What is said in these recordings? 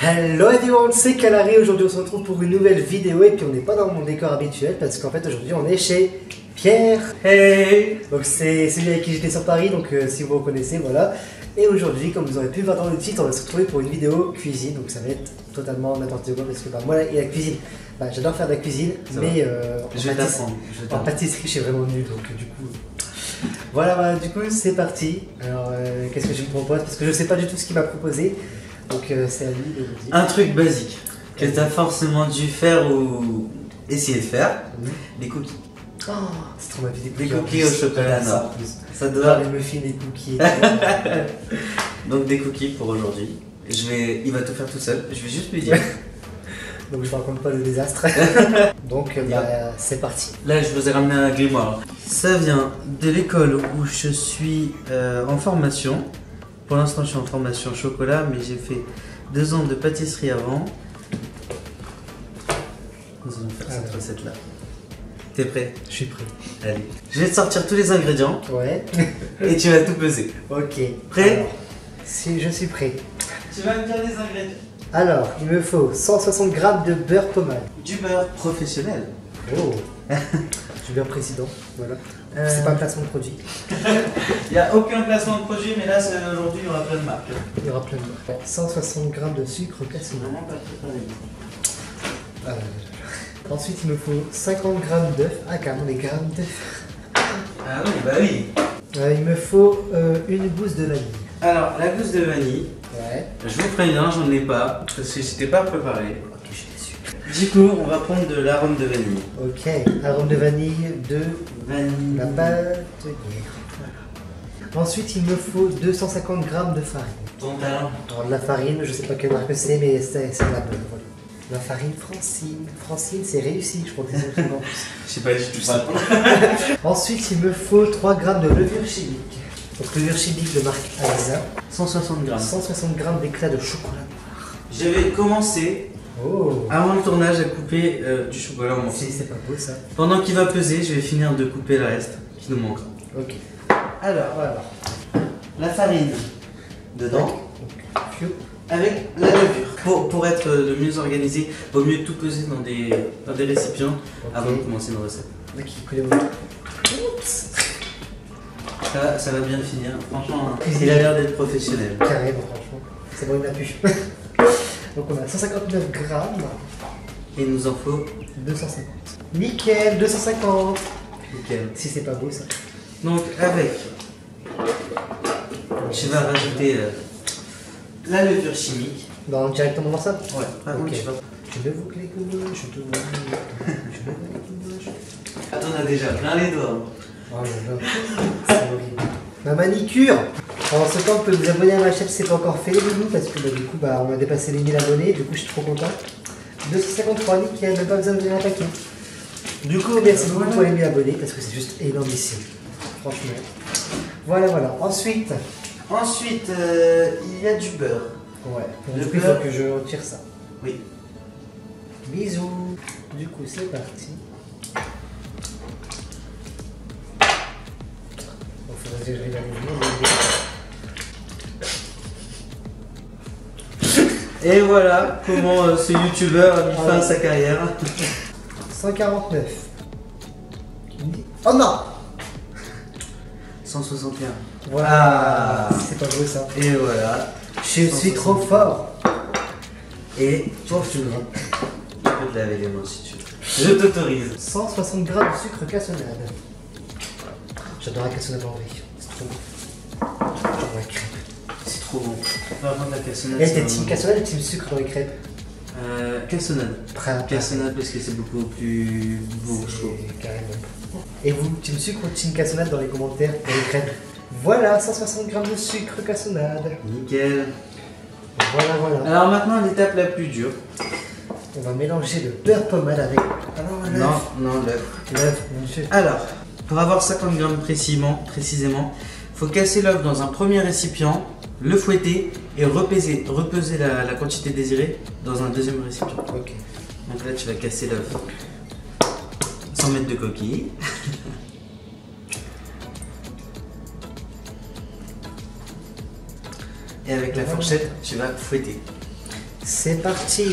Hello everyone, c'est Calari. Aujourd'hui on se retrouve pour une nouvelle vidéo et puis on n'est pas dans mon décor habituel parce qu'en fait aujourd'hui on est chez Pierre. Hey. Donc c'est celui avec qui j'étais sur Paris, donc si vous reconnaissez, voilà. Et aujourd'hui, comme vous aurez pu voir dans le titre, on va se retrouver pour une vidéo cuisine, donc ça va être totalement n'importe quoi parce que moi et la cuisine, j'adore faire de la cuisine, ça mais en pâtisserie je suis vraiment nul, donc du coup... Voilà, du coup c'est parti. Alors qu'est-ce que je me propose? Parce que je sais pas du tout ce qu'il m'a proposé. Donc c'est à lui de vous dire. Un truc basique que tu as forcément dû faire ou essayer de faire, des cookies. Oh, c'est trop ma vie, des cookies au chocolat noir. Ça doit... les muffins, des cookies. Donc des cookies pour aujourd'hui. Il va tout faire tout seul, je vais juste lui dire. Donc je ne raconte pas le désastre. Donc c'est parti. Là je vous ai ramené un grimoire. Ça vient de l'école où je suis en formation. Pour l'instant je suis en formation chocolat, mais j'ai fait 2 ans de pâtisserie avant. Nous allons faire cette recette là. T'es prêt? Je suis prêt. Allez. Je vais te sortir tous les ingrédients. Ouais. Et tu vas tout peser. Ok. Prêt? Alors, si je suis prêt. Tu vas me dire les ingrédients. Alors, il me faut 160 g de beurre pommade. Du beurre professionnel. Oh. Du beurre président, voilà. C'est pas un placement de produit. Il n'y a aucun placement de produit, mais là aujourd'hui il y aura plein de marques. Il y aura plein de marques. 160 g de sucre cassonade. Vraiment pas très bien. Ensuite, il me faut 50 g d'œufs. Ah, carrément des grammes d'œufs. Ah oui, bah oui. Il me faut une gousse de vanille. Alors, la gousse de vanille. Ouais. Je vous préviens, j'en ai pas, parce que j'étais pas préparé. Ok, je suis déçu. Du coup, on va prendre de l'arôme de vanille. Ok, arôme de vanille, de vanille. La pâte de guerre. Voilà. Ensuite, il me faut 250 g de farine. Ton talent. Alors, de la farine, je sais pas quelle marque c'est, mais c'est la bonne. Voilà. La farine Francine. Francine, c'est réussi, je crois que c'est bon. Je sais pas du tout ça. Ensuite, il me faut 3 g de levure chimique. Donc, levure chimique de marque Alza. 160 g. 160 g d'éclat de chocolat noir. J'avais commencé avant le tournage à couper du chocolat en morceaux. Si, c'est pas beau ça. Pendant qu'il va peser, je vais finir de couper le reste qui nous manque. Ok. Alors, voilà. La farine dedans. Donc, avec la levure. Pour être le mieux organisé, il vaut mieux tout peser dans des récipients avant de commencer une recette. Oups. Ça va bien finir. Franchement, il a l'air d'être professionnel. Carrément, franchement. C'est bon, il n'a plus. Donc on a 159 grammes. Et il nous en faut 250. Nickel, 250. Nickel. Si c'est pas beau ça. Donc avec, tu vas rajouter la levure chimique. Directement dans ça? Ouais. Je me vois que les couilles, je te vois. Je me vois les couilles. Ah, t'en as déjà plein les doigts. Oh là là, c'est horrible. Ma manicure. En ce temps, vous pouvez vous abonner à ma chaîne si c'est pas encore fait, les loulous, parce que du coup, on a dépassé les 1000 abonnés, du coup, je suis trop content. 253, nickel, même pas besoin de donner un paquet. Du coup, merci beaucoup pour les 1000 abonnés, parce que c'est juste énormissime. Franchement. Voilà. Ensuite, il y a du beurre. Ouais. Du coup, il faut que je retire ça. Oui. Bisous. Du coup, c'est parti. Je vais et voilà comment ce youtubeur a mis fin à sa carrière. 149. Oh non! 161. Voilà. C'est pas beau ça. Et voilà. Je suis trop fort. Et toi, tu peux te laver les mains si tu veux. Je t'autorise. 160 g de sucre cassonade. J'adore la cassonade en vrai. C'est trop bon. J'adore la crêpe. C'est trop bon. Vraiment la cassonade. Et t'es team cassonade ou team sucre dans les crêpes? Cassonade. Cassonade parce que c'est beaucoup plus beau, je trouve. Carrément. Et vous, team sucre ou team cassonade dans les commentaires pour les crêpes? Voilà, 160 g de sucre cassonade. Nickel. Voilà. Alors maintenant, l'étape la plus dure. On va mélanger le beurre pommade avec... Non, l'œuf. L'œuf, monsieur. Alors, pour avoir 50 g précisément, il faut casser l'œuf dans un premier récipient, le fouetter et repeser la quantité désirée dans un deuxième récipient. Ok. Donc là, tu vas casser l'œuf sans mettre de coquille. Et avec la fourchette, tu vas fouetter. C'est parti.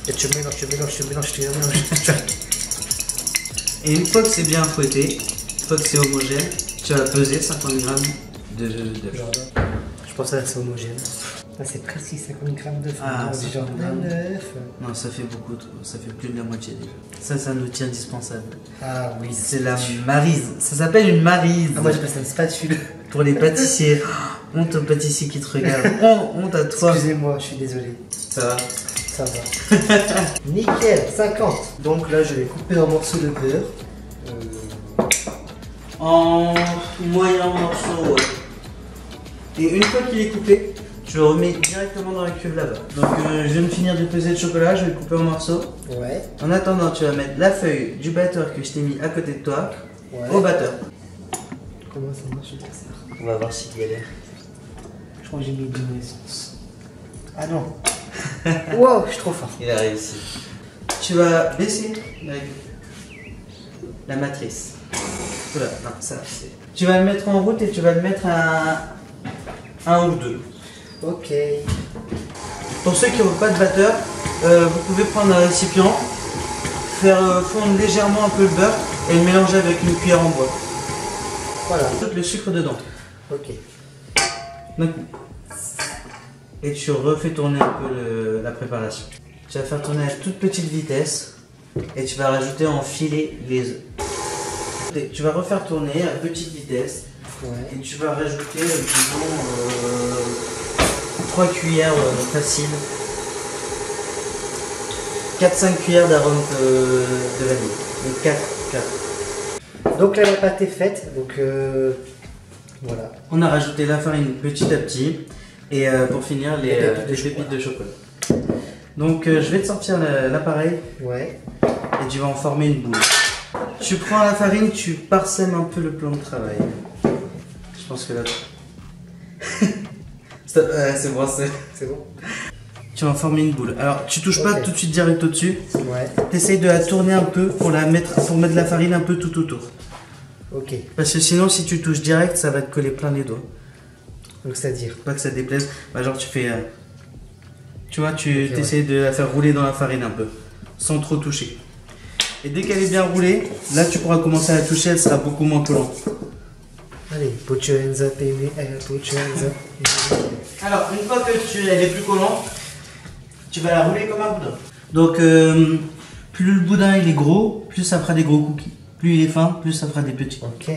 Et tu mélanges. Et une fois que c'est bien fouetté, une fois que c'est homogène, tu vas peser 50 grammes de d'œuf. Je pense que c'est homogène. Ah, c'est précis, 50 grammes d'œuf. Ah, c'est genre d'œuf. Non, ça fait beaucoup trop, ça fait plus de la moitié déjà. Ça, c'est un outil indispensable. Ah oui. C'est la maryse. Ça s'appelle une maryse. Ah, moi j'appelle ça une spatule. Pour les pâtissiers. Honte aux pâtissiers qui te regardent. Honte à toi. Excusez-moi, je suis désolé. Ça va? Ça va. Nickel, 50. Donc là, je vais couper en morceaux de beurre. En moyen morceau, ouais. Et une fois qu'il est coupé, tu le remets directement dans la cuve là-bas. Donc je viens de finir de peser le chocolat, je vais le couper en morceaux. Ouais. En attendant, tu vas mettre la feuille du batteur que je t'ai mis à côté de toi au batteur. Comment ça marche le ça? On va voir s'il galère. Je crois que j'ai mis de l'essence. Ah non. Wow, je suis trop fort. Il a réussi. Tu vas baisser la matrice. Voilà, non, ça c'est. Tu vas le mettre en route et tu vas le mettre à 1 ou 2. Ok. Pour ceux qui n'ont pas de batteur, vous pouvez prendre un récipient, faire fondre légèrement un peu le beurre et le mélanger avec une cuillère en bois. Voilà. Mettre le sucre dedans. Ok. Donc, et tu refais tourner un peu la préparation. Tu vas faire tourner à toute petite vitesse et tu vas rajouter en filet les œufs. Tu vas refaire tourner à petite vitesse et tu vas rajouter, disons, 3 cuillères faciles, 4-5 cuillères d'arôme de vanille. Donc 4. Donc là, la pâte est faite. Donc voilà. On a rajouté la farine petit à petit et pour finir les pépites de chocolat. Donc je vais te sortir l'appareil et tu vas en former une boule. Tu prends la farine, tu parsèmes un peu le plan de travail. Je pense que là... c'est bon, c'est bon. Tu vas en former une boule. Alors tu touches pas tout de suite direct au-dessus. Tu essayes de la tourner un peu pour mettre la farine un peu tout autour. Ok. Parce que sinon si tu touches direct, ça va te coller plein les doigts. Donc c'est-à-dire pas que ça te déplaise. Bah, genre tu fais... tu vois, tu essayes de la faire rouler dans la farine un peu. Sans trop toucher. Et dès qu'elle est bien roulée, là tu pourras commencer à la toucher, elle sera beaucoup moins collante. Allez, put your hands up, baby, put your hands up. Alors, une fois que elle est plus collante, tu vas la rouler comme un boudin. Donc, plus le boudin il est gros, plus ça fera des gros cookies. Plus il est fin, plus ça fera des petits. Ok.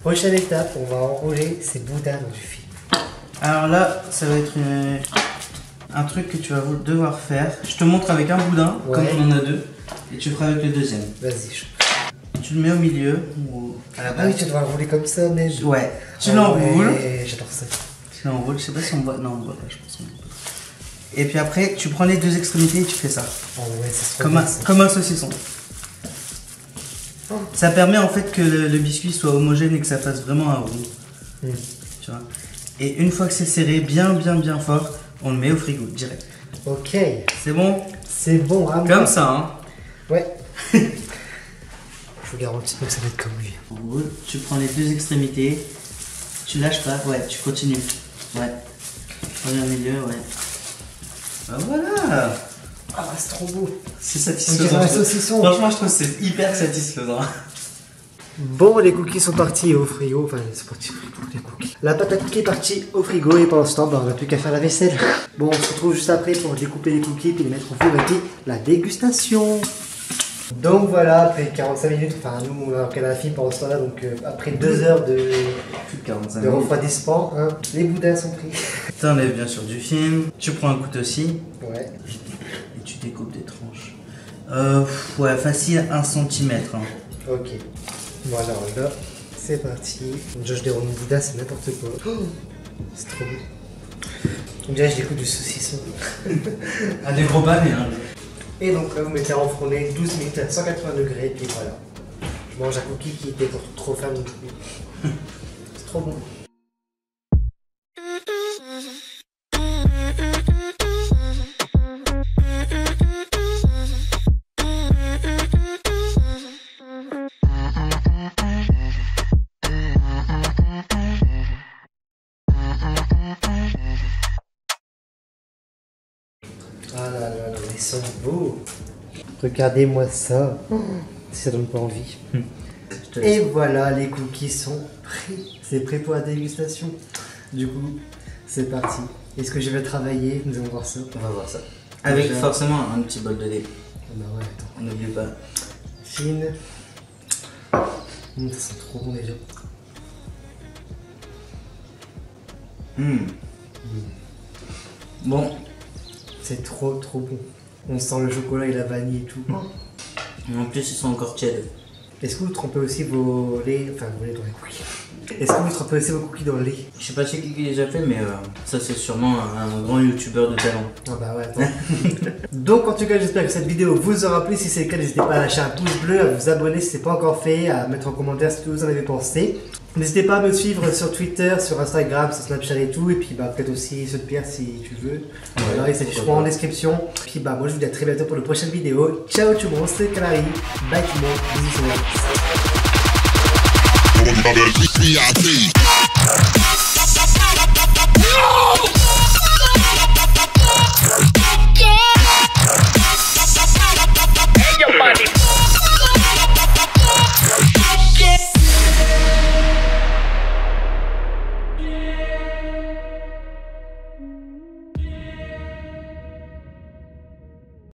Prochaine étape, on va enrouler ces boudins dans du film. Alors là, ça va être un truc que tu vas devoir faire. Je te montre avec un boudin, comme on en a deux. Et tu feras avec le deuxième. Vas-y. Tu le mets au milieu, ou à la base. Ah oui, tu dois le rouler comme ça, mais... Ouais. Tu l'enroules. J'adore ça. Tu l'enroules, je sais pas si on voit... Non, on voit pas, je pense. Et puis après, tu prends les deux extrémités et tu fais ça. Oh ouais, ça comme un saucisson. Oh. Ça permet en fait que le biscuit soit homogène et que ça fasse vraiment un rond. Tu vois. Et une fois que c'est serré bien fort, on le met au frigo, direct. Ok. C'est bon? C'est bon, vraiment. Comme ça, hein. Ouais. Je vous garantis que ça va être comme lui. En gros, tu prends les deux extrémités, tu lâches pas, ouais, tu continues. Ouais. Premier milieu, ouais. Bah voilà. Ah, c'est trop beau. C'est satisfaisant. Un saucisson. Franchement, je trouve que c'est hyper satisfaisant. Bon, les cookies sont partis au frigo. Enfin, c'est parti au frigo, les cookies. La pâte à cookies est partie au frigo et pendant ce temps, bah, on n'a plus qu'à faire la vaisselle. Bon, on se retrouve juste après pour découper les cookies et les mettre au four et puis la dégustation. Donc voilà, après 45 minutes, enfin nous on a regardé la film pendant ce temps-là, donc après 2 heures de refroidissement, hein, les boudins sont pris. Tu enlèves bien sûr du film, tu prends un couteau aussi. Ouais. Et tu découpes des tranches. Ouais, facile 1 cm. Hein. Ok. Voilà, là, c'est parti. Déjà je déroule mon boudin, c'est n'importe quoi. Oh, c'est trop beau. On dirait que je découpe du saucisson. Ah, des gros balais, hein. Et donc là, vous mettez à enfourner 12 minutes à 180 degrés, et puis voilà. Je mange un cookie qui était trop fan. C'est trop bon. Ah là là là, ils sont beaux. Regardez-moi ça. Si ça donne pas envie. Et voilà, les cookies sont prêts. C'est prêt pour la dégustation. Du coup, c'est parti. Est-ce que je vais travailler? Nous allons voir ça. On va voir ça. Avec forcément un petit bol de lait. Bah ouais, attends. On n'oublie pas. Fine. Ça sent trop bon déjà. Bon. C'est trop bon. On sent le chocolat et la vanille et tout. En plus, ils sont encore tièdes. Est-ce que vous trempez aussi vos laits, enfin vos laits dans les cookies? Est-ce que vous trempez aussi vos cookies dans le lait? Je sais pas qui les a fait, mais ça c'est sûrement un grand youtubeur de talent. Ah bah ouais, attends. Donc en tout cas, j'espère que cette vidéo vous aura plu. Si c'est le cas, n'hésitez pas à lâcher un pouce bleu, à vous abonner si ce n'est pas encore fait, à mettre en commentaire ce que vous en avez pensé. N'hésitez pas à me suivre sur Twitter, sur Instagram, sur Snapchat et tout. Et puis bah peut-être aussi ceux de Pierre si tu veux. Voilà, et c'est juste en description. Puis bah moi je vous dis à très bientôt pour une prochaine vidéo. Ciao tout le monde, c'était Kalari. Bye tout le monde, bisous sur la